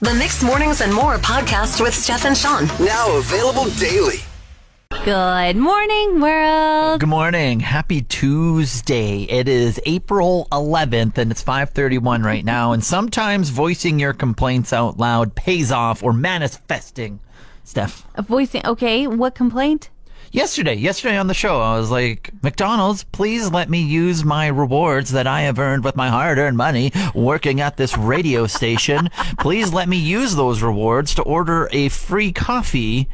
The Mixed Mornings and More podcast with Steph and Sean. Now available daily. Good morning, world. Good morning. Happy Tuesday. It is April 11th and it's 5:31 right now. And sometimes voicing your complaints out loud pays off, or manifesting. Steph. Voicing. Okay, what complaint? Yesterday on the show, I was like, McDonald's, please let me use my rewards that I have earned with my hard-earned money working at this radio station. Please let me use those rewards to order a free coffee.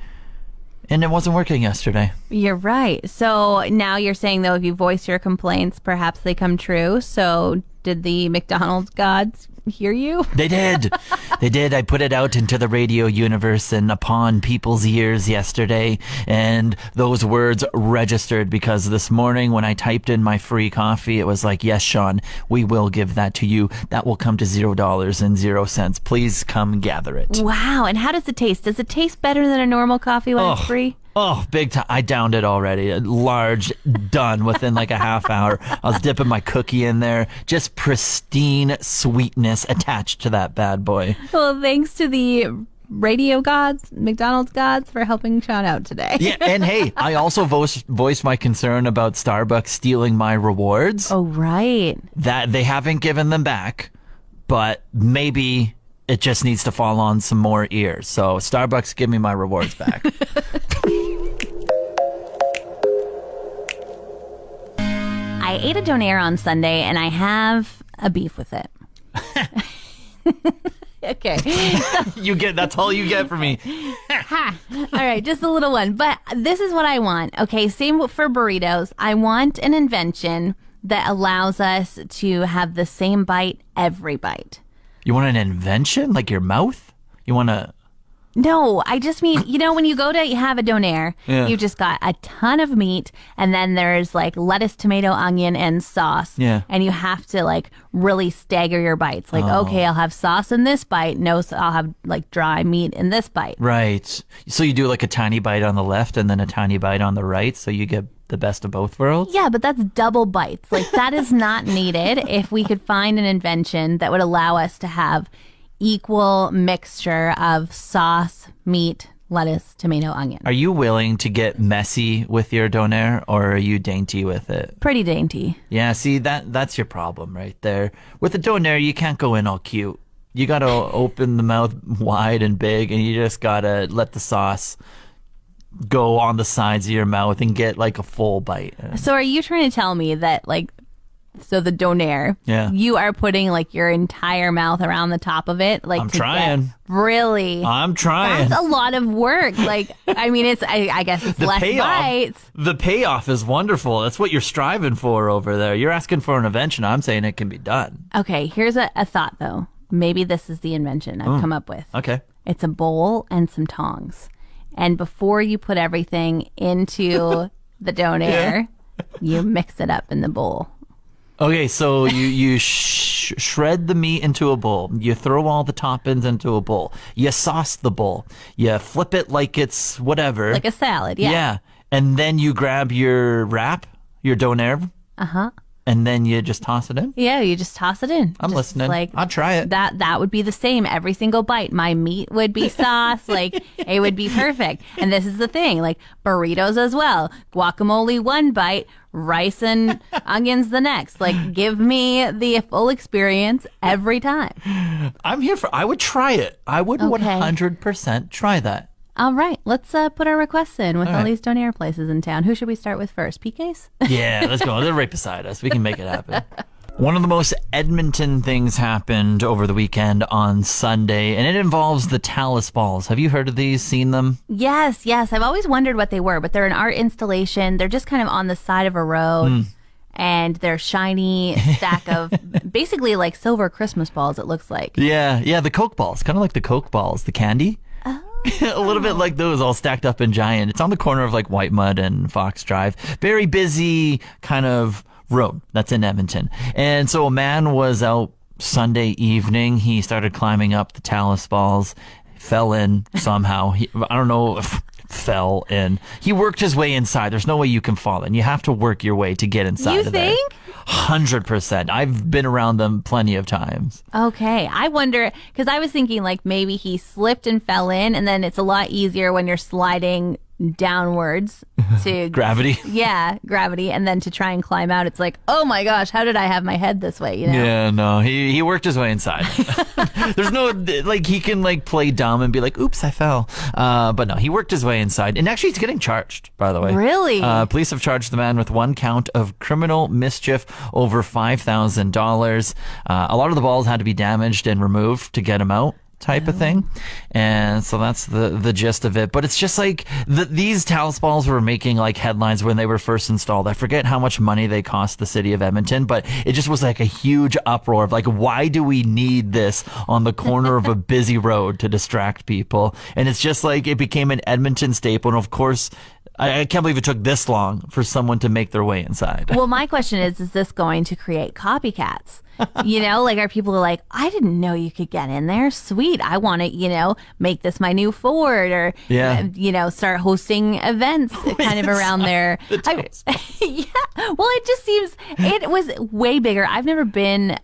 And it wasn't working yesterday. You're right. So now you're saying, though, if you voice your complaints, perhaps they come true. So did the McDonald's gods hear you? They did. They did. I put it out into the radio universe and upon people's ears yesterday, and those words registered, because this morning when I typed in my free coffee, it was like, yes, Sean, we will give that to you. That will come to $0.00. Please come gather it. Wow. And how does it taste? Does it taste better than a normal coffee when it's free? Oh, big time. I downed it already. Large, done within like a half hour. I was dipping my cookie in there. Just pristine sweetness attached to that bad boy. Well, thanks to the radio gods, McDonald's gods, for helping Sean out today. Yeah, and hey, I also voiced my concern about Starbucks stealing my rewards. Oh, right. That they haven't given them back, but maybe it just needs to fall on some more ears. So Starbucks, give me my rewards back. I ate a donair on Sunday and I have a beef with it. Okay. That's all you get from me. Ha. All right, just a little one. But this is what I want. Okay, same for burritos. I want an invention that allows us to have the same bite every bite. You want an invention? Like your mouth? You want to... No, I just mean, when you go to have a donair, you just got a ton of meat, and then there's like lettuce, tomato, onion, and sauce. Yeah. And you have to like really stagger your bites. Like, okay, I'll have sauce in this bite. No, I'll have like dry meat in this bite. Right. So you do like a tiny bite on the left and then a tiny bite on the right, so you get the best of both worlds? Yeah, but that's double bites. Like, that is not needed if we could find an invention that would allow us to have equal mixture of sauce, meat, lettuce, tomato, onion. Are you willing to get messy with your donair, or are you dainty with it? Pretty dainty. Yeah, see, that's your problem right there. With a donair, you can't go in all cute. You got to open the mouth wide and big, and you just got to let the sauce go on the sides of your mouth and get like a full bite. So are you trying to tell me that the donair, you are putting like your entire mouth around the top of it? Like, I'm trying. Really? I'm trying. That's a lot of work. Like, I mean, I guess it's less bites. The payoff is wonderful. That's what you're striving for over there. You're asking for an invention. I'm saying it can be done. Okay, here's a thought though. Maybe this is the invention I've come up with. Okay. It's a bowl and some tongs. And before you put everything into the donair, you mix it up in the bowl. Okay, so you shred the meat into a bowl. You throw all the toppings into a bowl. You sauce the bowl. You flip it like it's whatever. Like a salad, yeah. Yeah. And then you grab your wrap, your donair. Uh-huh. And then you just toss it in? Yeah, you just toss it in. I'm listening. I'll try it. That would be the same every single bite. My meat would be sauce. Like, it would be perfect. And this is the thing. Like, burritos as well. Guacamole one bite, rice and onions the next. Like, give me the full experience every time. I would try it. I would 100% try that. All right, let's put our requests in with all these donair places in town. Who should we start with first? PK's? Yeah, let's go. They're right beside us. We can make it happen. One of the most Edmonton things happened over the weekend on Sunday, and it involves the talus balls. Have you heard of these, seen them? Yes. I've always wondered what they were, but they're an art installation. They're just kind of on the side of a road. And they're shiny stack of basically like silver Christmas balls, it looks like. Yeah, the Coke balls. Kind of like the Coke balls, the candy. A little bit like those, all stacked up and giant. It's on the corner of like White Mud and Fox Drive. Very busy kind of road that's in Edmonton. And so a man was out Sunday evening. He started climbing up the talus balls, fell in somehow. I don't know if fell in. He worked his way inside. There's no way you can fall in. You have to work your way to get inside You of there. think? 100%. I've been around them plenty of times. Okay. I wonder, because I was thinking like maybe he slipped and fell in, and then it's a lot easier when you're sliding downwards to Gravity. Yeah, gravity. And then to try and climb out, it's like, oh my gosh, how did I have my head this way? You know? Yeah, no, he worked his way inside. There's no, like, he can, like, play dumb and be like, oops, I fell. But no, he worked his way inside. And actually, he's getting charged, by the way. Really? Police have charged the man with 1 count of criminal mischief over $5,000. A lot of the balls had to be damaged and removed to get him out, type of thing. And so that's the gist of it. But it's just like these talus balls were making like headlines when they were first installed. I forget how much money they cost the city of Edmonton, but it just was like a huge uproar of like, why do we need this on the corner of a busy road to distract people? And it's just like it became an Edmonton staple. And of course, I can't believe it took this long for someone to make their way inside. Well, my question is this going to create copycats? You know, like, are people like, I didn't know you could get in there. Sweet. I want to, you know, make this my new Ford, or, you know, start hosting events kind of around there. Yeah. Well, it just seems, it was way bigger. I've never been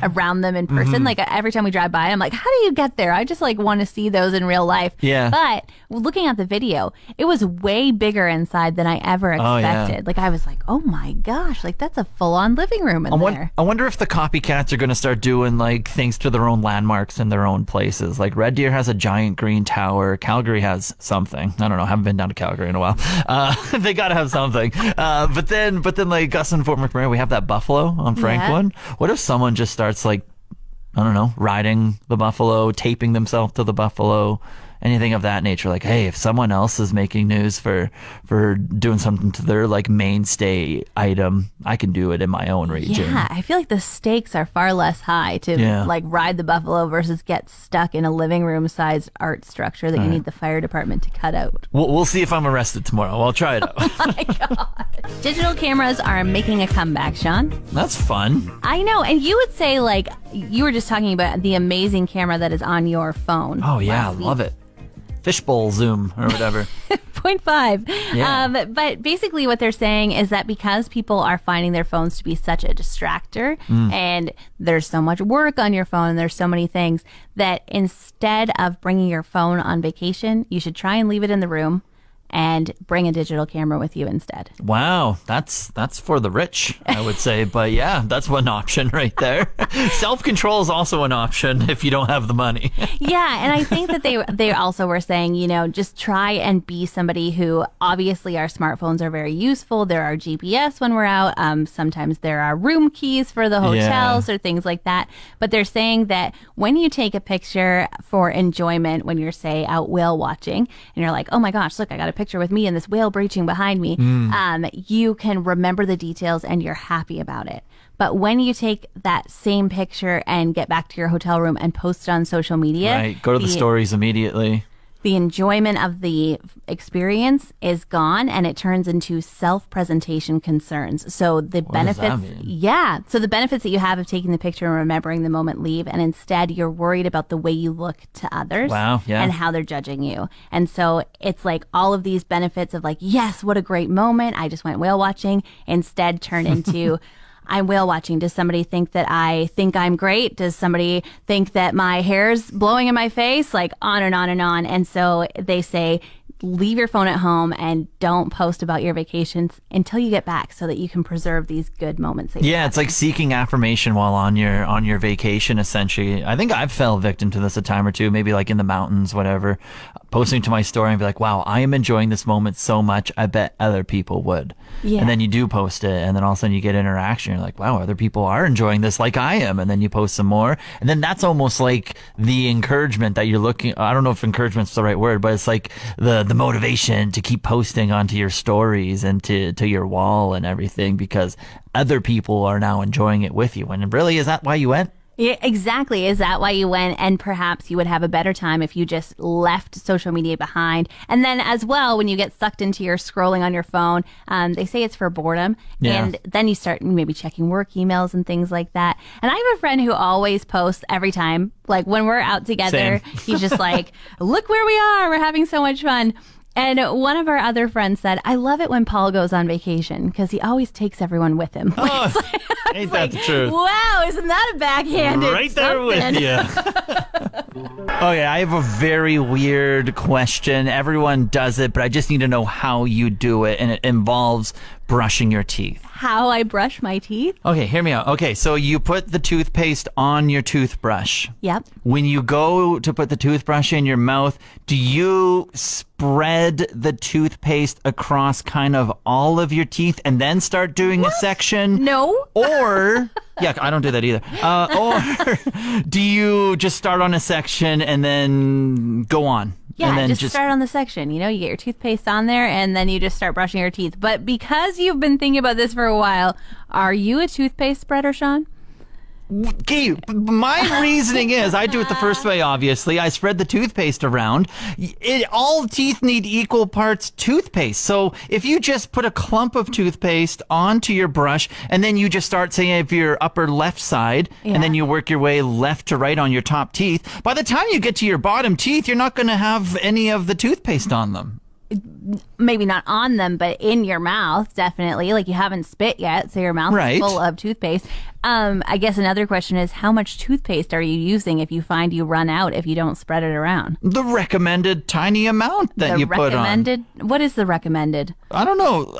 around them in person. Like, every time we drive by, I'm like, how do you get there? I just like want to see those in real life. Yeah. But looking at the video, it was way bigger inside than I ever expected. Like, I was like, oh my gosh, like that's a full-on living room in there. I wonder if the copycats are going to start doing like things to their own landmarks in their own places. Like Red Deer has a giant green tower. Calgary has something. I don't know. Haven't been down to Calgary in a while. They got to have something. But then like us in Fort McMurray, we have that buffalo on Franklin. Yeah. What if someone just starts like, I don't know, riding the buffalo, taping themselves to the buffalo, anything of that nature? Like, hey, if someone else is making news for doing something to their like mainstay item, I can do it in my own region. Yeah, I feel like the stakes are far less high to like ride the buffalo versus get stuck in a living room sized art structure that you need the fire department to cut out. We'll see if I'm arrested tomorrow. I'll try it out. Oh my God. Digital cameras are making a comeback, Sean. That's fun. I know. And you would say, like, you were just talking about the amazing camera that is on your phone. Oh yeah, I love it. Fishbowl zoom or whatever. 0.5. Yeah. But basically what they're saying is that because people are finding their phones to be such a distractor and there's so much work on your phone and there's so many things, that instead of bringing your phone on vacation, you should try and leave it in the room and bring a digital camera with you instead. Wow, that's for the rich, I would say. But yeah, that's one option right there. Self-control is also an option if you don't have the money. Yeah, and I think that they also were saying, you know, just try and be somebody who, obviously our smartphones are very useful. There are GPS when we're out. Sometimes there are room keys for the hotels or things like that. But they're saying that when you take a picture for enjoyment, when you're, say, out whale watching, and you're like, oh my gosh, look, I got a picture with me and this whale breaching behind me, you can remember the details and you're happy about it. But when you take that same picture and get back to your hotel room and post it on social media, right, go to the stories immediately. The enjoyment of the experience is gone and it turns into self-presentation concerns. So the benefits, so the benefits that you have of taking the picture and remembering the moment leave, and instead you're worried about the way you look to others and how they're judging you. And so it's like all of these benefits of like, yes, what a great moment, I just went whale watching, instead turn into I'm whale watching. Does somebody think that I think I'm great? Does somebody think that my hair's blowing in my face? Like on and on and on. And so they say, leave your phone at home and don't post about your vacations until you get back so that you can preserve these good moments. It's like seeking affirmation while on your vacation, essentially. I think I've fell victim to this a time or two, maybe like in the mountains, whatever, posting to my story and be like, wow, I am enjoying this moment so much, I bet other people would. Yeah. And then you do post it, and then all of a sudden you get interaction. You're like, wow, other people are enjoying this like I am. And then you post some more. And then that's almost like the encouragement that you're looking, I don't know if encouragement's the right word, but it's like the motivation to keep posting onto your stories and to your wall and everything, because other people are now enjoying it with you. And really, is that why you went? Yeah, exactly. Is that why you went? And perhaps you would have a better time if you just left social media behind. And then as well, when you get sucked into your scrolling on your phone, they say it's for boredom. Yeah. And then you start maybe checking work emails and things like that. And I have a friend who always posts every time, like when we're out together, he's just like, look where we are. We're having so much fun. And one of our other friends said, I love it when Paul goes on vacation because he always takes everyone with him. Oh, ain't that the truth? Wow, isn't that a backhanded Right there something? with you. Okay, I have a very weird question. Everyone does it, but I just need to know how you do it, and it involves brushing your teeth. How I brush my teeth? Okay, hear me out. Okay, so you put the toothpaste on your toothbrush. Yep. When you go to put the toothbrush in your mouth, do you spread the toothpaste across kind of all of your teeth and then start doing a section? No. Or, yeah, I don't do that either. Or do you just start on a section and then go on? Yeah, and then just start on the section. You know, you get your toothpaste on there and then you just start brushing your teeth. But because you've been thinking about this for a while, are you a toothpaste spreader, Sean? Okay, my reasoning is I do it the first way, obviously. I spread the toothpaste around. All teeth need equal parts toothpaste. So if you just put a clump of toothpaste onto your brush and then you just start saying if your upper left side and then you work your way left to right on your top teeth, by the time you get to your bottom teeth, you're not going to have any of the toothpaste on them. Maybe not on them, but in your mouth, definitely. Like you haven't spit yet, so your mouth is full of toothpaste. I guess another question is, how much toothpaste are you using if you find you run out if you don't spread it around? The recommended tiny amount that you put on. What is the recommended? I don't know.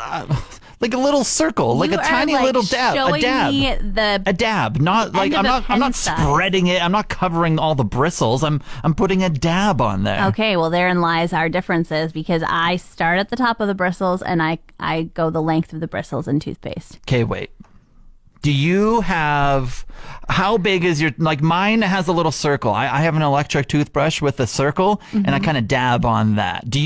Like a little circle, like a tiny little dab, a dab, a dab. Not like I'm not spreading it. I'm not covering all the bristles. I'm putting a dab on there. Okay, well therein lies our differences because I start at the top of the bristles and I go the length of the bristles in toothpaste. Okay, wait. Do you have, how big is your, like mine has a little circle. I have an electric toothbrush with a circle and I kind of dab on that. What do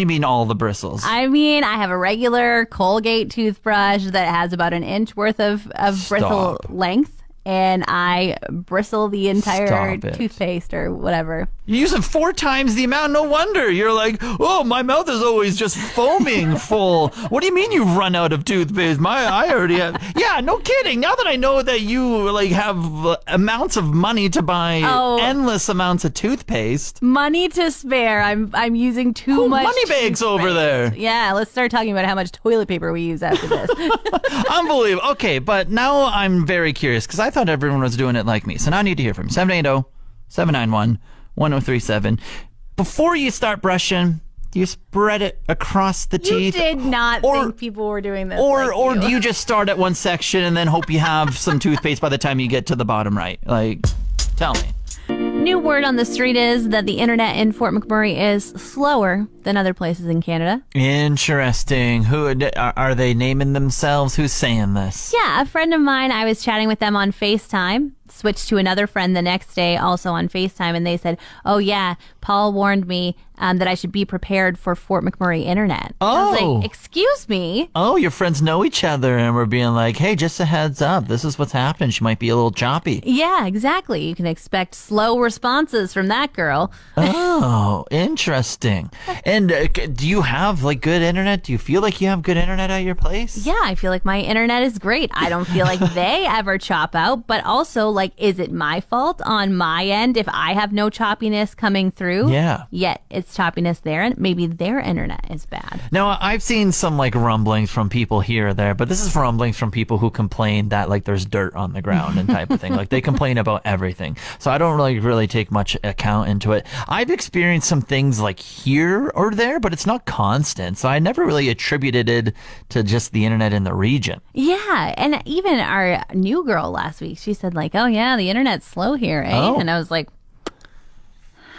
you mean all the bristles? I mean, I have a regular Colgate toothbrush that has about an inch worth of bristle length. And I bristle the entire toothpaste or whatever. You're using 4 times the amount. No wonder. You're like, oh, my mouth is always just foaming full. What do you mean you run out of toothpaste? I already have. Yeah, no kidding. Now that I know that you like have amounts of money to buy endless amounts of toothpaste. Money to spare. I'm using too much. Money bags over there. Yeah, let's start talking about how much toilet paper we use after this. Unbelievable. Okay, but now I'm very curious because I thought everyone was doing it like me. So now I need to hear from you. 780-791-1037. Before you start brushing, do you spread it across the teeth? You did not think people were doing this. Or do you just start at one section and then hope you have some toothpaste by the time you get to the bottom right? Like, tell me. New word on the street is that the internet in Fort McMurray is slower than other places in Canada. Interesting. Who are they naming themselves? Who's saying this? Yeah, a friend of mine, I was chatting with them on FaceTime, switched to another friend the next day also on FaceTime, and they said, oh yeah, Paul warned me that I should be prepared for Fort McMurray internet. Oh. I was like, excuse me? Oh, your friends know each other and we're being like, hey, just a heads up. This is what's happening. She might be a little choppy. Yeah, exactly. You can expect slow responses from that girl. Oh, interesting. And do you have like good internet? Do you feel like you have good internet at your place? Yeah, I feel like my internet is great. I don't feel like they ever chop out, but also like, is it my fault on my end if I have no choppiness coming through? Yeah. Yet it's choppiness there and maybe their internet is bad. Now, I've seen some like rumblings from people here or there, but this is rumblings from people who complain that like there's dirt on the ground and type of thing. Like they complain about everything. So I don't really take much account into it. I've experienced some things like here or there, but it's not constant. So I never really attributed it to just the internet in the region. Yeah. And even our new girl last week, she said like, oh yeah, the internet's slow here, eh? Oh. And I was like,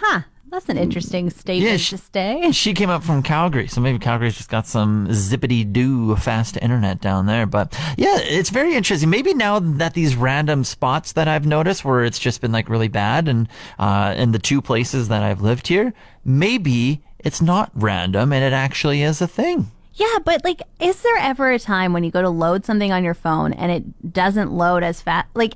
huh. That's an interesting statement to stay. She came up from Calgary, so maybe Calgary's just got some zippity-doo fast internet down there. But yeah, it's very interesting. Maybe now that these random spots that I've noticed where it's just been like really bad and in the 2 places that I've lived here, maybe it's not random and it actually is a thing. Yeah, but like, is there ever a time when you go to load something on your phone and it doesn't load as fast? Like,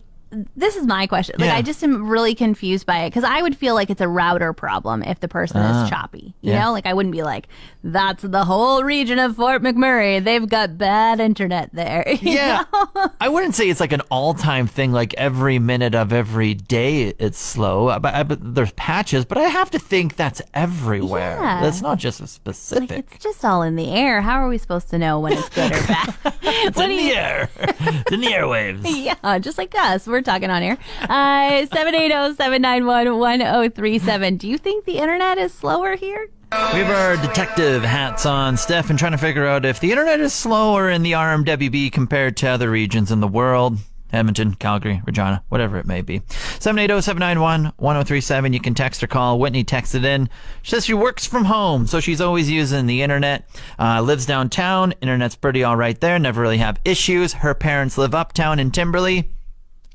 this is my question. Like, Yeah. I just am really confused by it because I would feel like it's a router problem if the person is choppy. You know, like I wouldn't be like, that's the whole region of Fort McMurray. They've got bad internet there. you Yeah. know? I wouldn't say it's like an all-time thing, like every minute of every day it's slow. But there's patches, but I have to think that's everywhere. Yeah. That's not just a specific. It's just all in the air. How are we supposed to know when it's good or bad? It's in the air. It's in the airwaves. Yeah, just like us. We're talking on air. 780-791-1037. Do you think the internet is slower here? We have our detective hats on, Steph, and trying to figure out if the internet is slower in the RMWB compared to other regions in the world. Edmonton, Calgary, Regina, whatever it may be. 780-791-1037. You can text or call. Whitney texted in. She says she works from home, so she's always using the internet. Lives downtown. Internet's pretty all right there. Never really have issues. Her parents live uptown in Timberley. A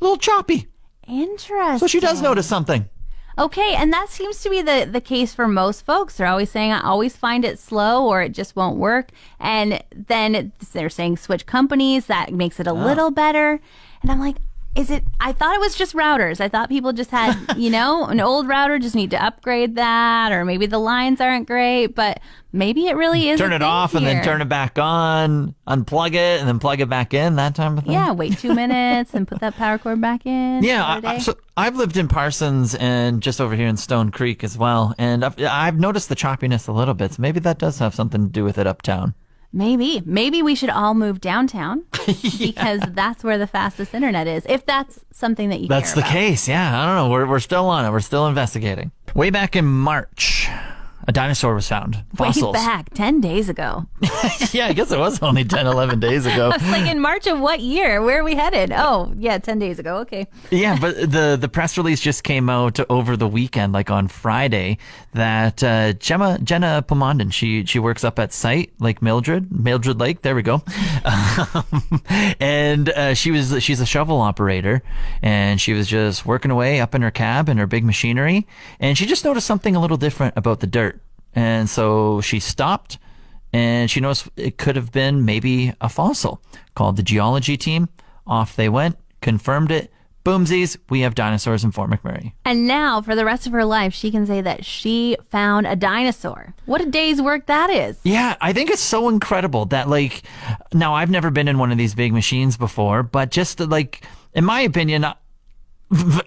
little choppy. Interesting. So she does notice something. Okay, and that seems to be the case for most folks. They're always saying, I always find it slow or it just won't work. And then they're saying switch companies. That makes it a little better. And I'm like, I thought it was just routers. I thought people just had, an old router, just need to upgrade that. Or maybe the lines aren't great, but maybe it really is. Turn it off and then turn it back on, unplug it and then plug it back in, that type of thing. Yeah, wait 2 minutes and put that power cord back in. Yeah, so I've lived in Parsons and just over here in Stone Creek as well. And I've noticed the choppiness a little bit. So maybe that does have something to do with it uptown. Maybe we should all move downtown because that's where the fastest internet is. If that's something that you That's care the about. case. Yeah, I don't know. We're still on it. We're still investigating. Way back in March, a dinosaur was found. Fossils. Way back 10 days ago. Yeah, I guess it was only 10, 11 days ago. It's like in March of what year? Where are we headed? Oh, yeah, 10 days ago. Okay. Yeah, but the press release just came out over the weekend, like on Friday, that Jenna Pomondon, she works up at site, like Mildred Lake. There we go. And she's a shovel operator, and she was just working away up in her cab in her big machinery, and she just noticed something a little different about the dirt. And so she stopped, and she noticed it could have been maybe a fossil. Called the geology team. Off they went, confirmed it. Boomsies, we have dinosaurs in Fort McMurray. And now, for the rest of her life, she can say that she found a dinosaur. What a day's work that is. Yeah, I think it's so incredible that, like, now I've never been in one of these big machines before, but just like, in my opinion,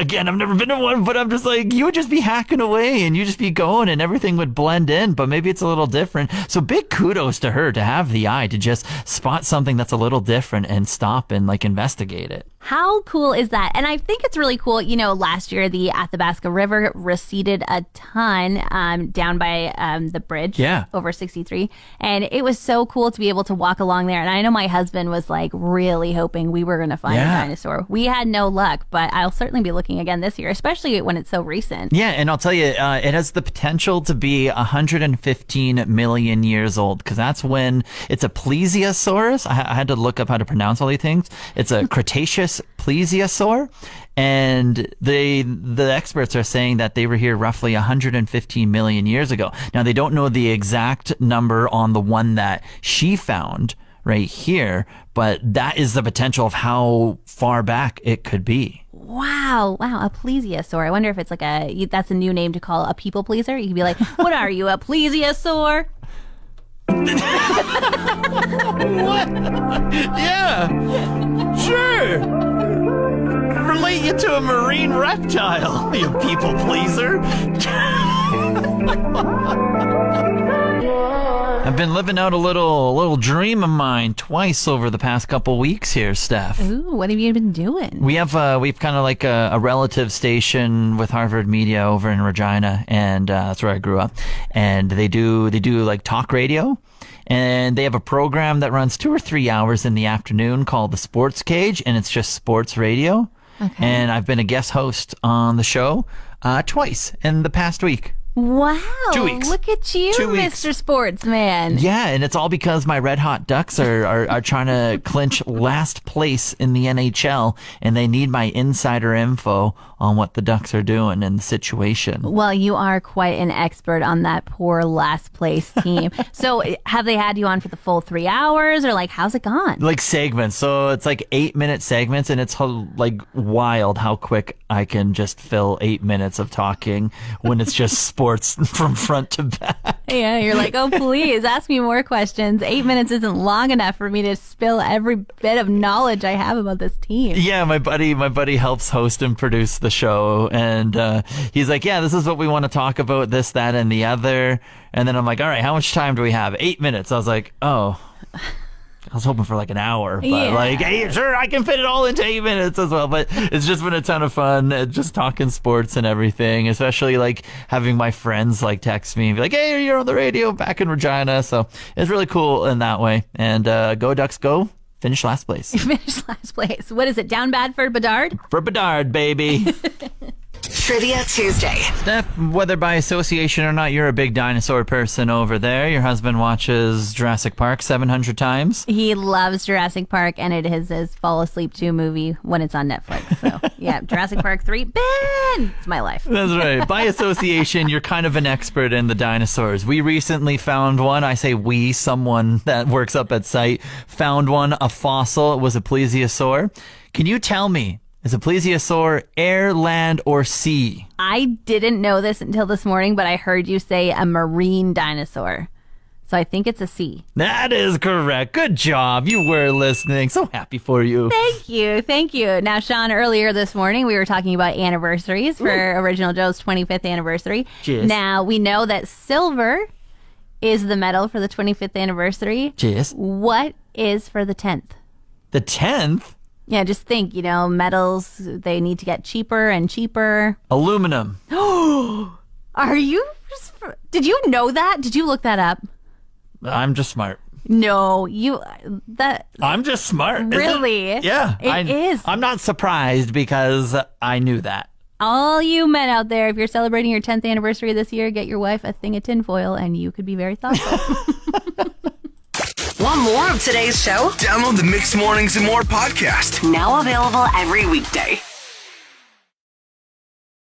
again, I've never been in one, but I'm just like, you would just be hacking away and you just be going and everything would blend in, but maybe it's a little different. So big kudos to her to have the eye to just spot something that's a little different and stop and like investigate it. How cool is that? And I think it's really cool. Last year the Athabasca River receded a ton down by the bridge over 63. And it was so cool to be able to walk along there. And I know my husband was like really hoping we were going to find a dinosaur. We had no luck, but I'll certainly be looking again this year, especially when it's so recent. Yeah, and I'll tell you, it has the potential to be 115 million years old, because that's when it's a plesiosaurus. I had to look up how to pronounce all these things. It's a Cretaceous plesiosaur, and the experts are saying that they were here roughly 115 million years ago. Now, they don't know the exact number on the one that she found right here, but that is the potential of how far back it could be. Wow, a plesiosaur. I wonder if it's like that's a new name to call a people pleaser. You could be like, what are you, a plesiosaur? What? Yeah, sure. Relate you to a marine reptile, you people pleaser. I've been living out a little dream of mine twice over the past couple weeks here, Steph. Ooh, what have you been doing? We've kind of like a relative station with Harvard Media over in Regina, and that's where I grew up. And they do like talk radio, and they have a program that runs 2 or 3 hours in the afternoon called The Sports Cage, and it's just sports radio. Okay. And I've been a guest host on the show twice in the past week. Wow. 2 weeks. Look at you, 2 weeks. Mr. Sportsman. Yeah, and it's all because my Red Hot Ducks are trying to clinch last place in the NHL, and they need my insider info on what the Ducks are doing in the situation. Well, you are quite an expert on that poor last place team. So have they had you on for the full 3 hours, or like how's it gone? Like segments. So it's like 8-minute segments, and it's like wild how quick I can just fill 8 minutes of talking when it's just sports from front to back. Yeah, you're like, oh, please ask me more questions. 8 minutes isn't long enough for me to spill every bit of knowledge I have about this team. Yeah, my buddy helps host and produce the show, and he's like, yeah, this is what we want to talk about, this, that, and the other. And then I'm like, all right, how much time do we have? 8 minutes. I was like, oh, I was hoping for like an hour, but like, hey, sure, I can fit it all into 8 minutes as well. But it's just been a ton of fun, just talking sports and everything, especially like having my friends like text me and be like, hey, you're on the radio back in Regina. So it's really cool in that way. And go Ducks, go. Finish last place. Finish last place. What is it? Down bad for Bedard? For Bedard, baby. Trivia Tuesday. Steph, whether by association or not, you're a big dinosaur person over there. Your husband watches Jurassic Park 700 times. He loves Jurassic Park, and it is his fall asleep to movie when it's on Netflix. So, yeah, Jurassic Park 3, Ben! It's my life. That's right. By association, you're kind of an expert in the dinosaurs. We recently found one. I say we, someone that works up at site, found one, a fossil. It was a plesiosaur. Can you tell me, is a plesiosaur air, land, or sea? I didn't know this until this morning, but I heard you say a marine dinosaur. So I think it's a sea. That is correct. Good job. You were listening. So happy for you. Thank you. Thank you. Now, Sean, earlier this morning, we were talking about anniversaries for Original Joe's 25th anniversary. Cheers. Now, we know that silver is the medal for the 25th anniversary. Cheers. What is for the 10th? The 10th? Yeah, just think, metals, they need to get cheaper and cheaper. Aluminum. Are you? Did you know that? Did you look that up? I'm just smart. No, I'm just smart. Really? Yeah. It is. I'm not surprised because I knew that. All you men out there, if you're celebrating your 10th anniversary this year, get your wife a thing of tinfoil and you could be very thoughtful. Want more of today's show? Download the Mixed Mornings and More podcast. Now available every weekday.